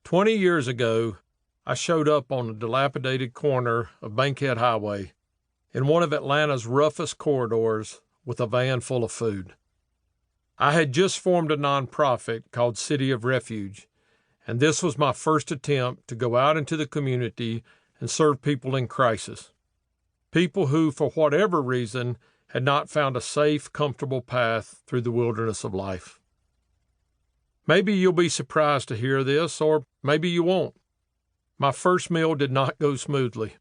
20 years ago, I showed up on a dilapidated corner of Bankhead Highway in one of Atlanta's roughest corridors with a van full of food. I had just formed a nonprofit called City of Refuge, and this was my first attempt to go out into the community and serve people in crisis. People who, for whatever reason, had not found a safe, comfortable path through the wilderness of life. Maybe you'll be surprised to hear this, or maybe you won't. My first meal did not go smoothly.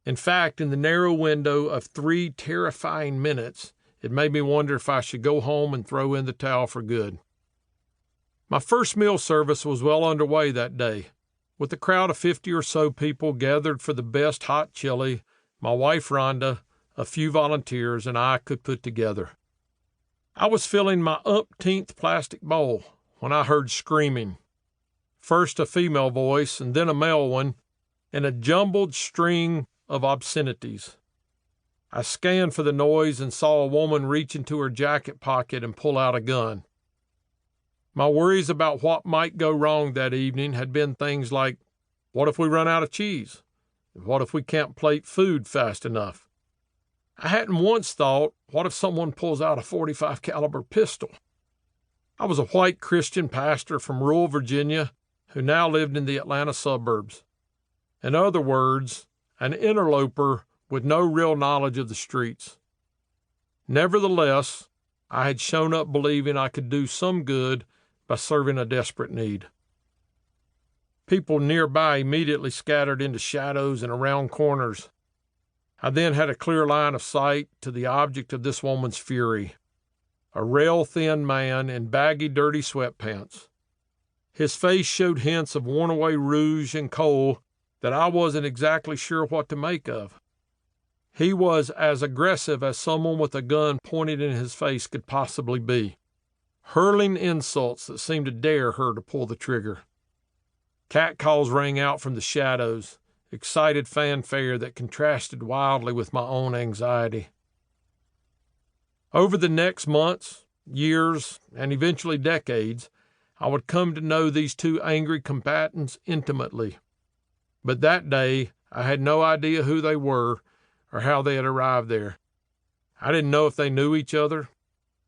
In fact, in the narrow window of 3 terrifying minutes, it made me wonder if I should go home and throw in the towel for good. My first meal service was well underway that day, with a crowd of 50 or so people gathered for the best hot chili my wife Rhonda, a few volunteers, and I could put together. I was filling my umpteenth plastic bowl when I heard screaming. First a female voice and then a male one, and a jumbled string of obscenities. I scanned for the noise and saw a woman reach into her jacket pocket and pull out a gun. My worries about what might go wrong that evening had been things like, what if we run out of cheese? What if we can't plate food fast enough? I hadn't once thought, what if someone pulls out a .45 caliber pistol? I was a white Christian pastor from rural Virginia who now lived in the Atlanta suburbs. In other words, an interloper with no real knowledge of the streets. Nevertheless, I had shown up believing I could do some good by serving a desperate need. People nearby immediately scattered into shadows and around corners. I then had a clear line of sight to the object of this woman's fury, a rail-thin man in baggy, dirty sweatpants. His face showed hints of worn-away rouge and kohl that I wasn't exactly sure what to make of. He was as aggressive as someone with a gun pointed in his face could possibly be, hurling insults that seemed to dare her to pull the trigger. Catcalls rang out from the shadows, excited fanfare that contrasted wildly with my own anxiety. Over the next months, years, and eventually decades, I would come to know these two angry combatants intimately. But that day, I had no idea who they were or how they had arrived there. I didn't know if they knew each other.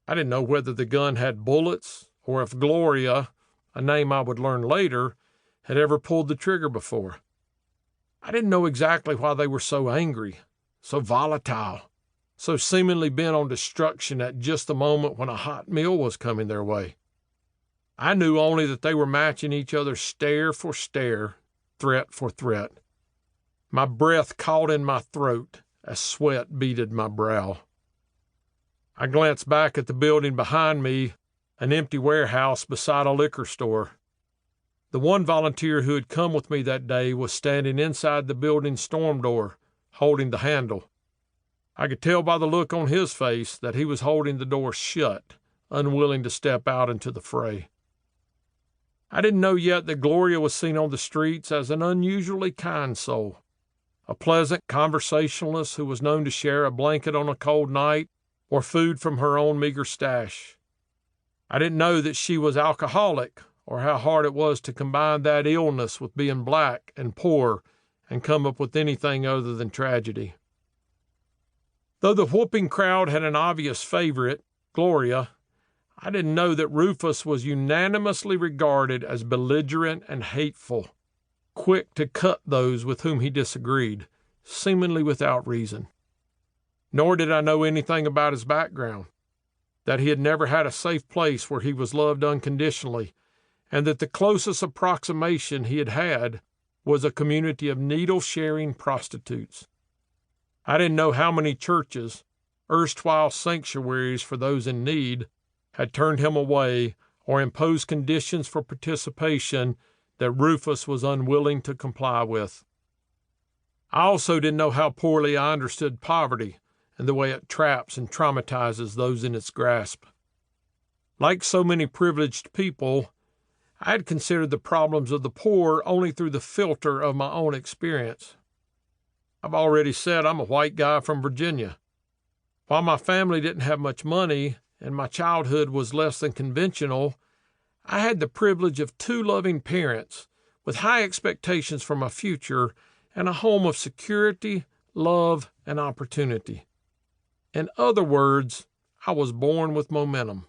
I didn't know whether the gun had bullets or if Gloria, a name I would learn later, had ever pulled the trigger before. I didn't know exactly why they were so angry, so volatile, so seemingly bent on destruction at just the moment when a hot meal was coming their way. I knew only that they were matching each other stare for stare, threat for threat. My breath caught in my throat as sweat beaded my brow. I glanced back at the building behind me, an empty warehouse beside a liquor store. The one volunteer who had come with me that day was standing inside the building's storm door, holding the handle. I could tell by the look on his face that he was holding the door shut, unwilling to step out into the fray. I didn't know yet that Gloria was seen on the streets as an unusually kind soul, a pleasant conversationalist who was known to share a blanket on a cold night or food from her own meager stash. I didn't know that she was alcoholic or how hard it was to combine that illness with being black and poor and come up with anything other than tragedy. Though the whooping crowd had an obvious favorite, Gloria, I didn't know that Rufus was unanimously regarded as belligerent and hateful, quick to cut those with whom he disagreed, seemingly without reason. Nor did I know anything about his background, that he had never had a safe place where he was loved unconditionally, and that the closest approximation he had had was a community of needle-sharing prostitutes. I didn't know how many churches, erstwhile sanctuaries for those in need, had turned him away or imposed conditions for participation that Rufus was unwilling to comply with. I also didn't know how poorly I understood poverty and the way it traps and traumatizes those in its grasp. Like so many privileged people, I had considered the problems of the poor only through the filter of my own experience. I've already said I'm a white guy from Virginia. While my family didn't have much money and my childhood was less than conventional, I had the privilege of 2 loving parents with high expectations for my future and a home of security, love, and opportunity. In other words, I was born with momentum.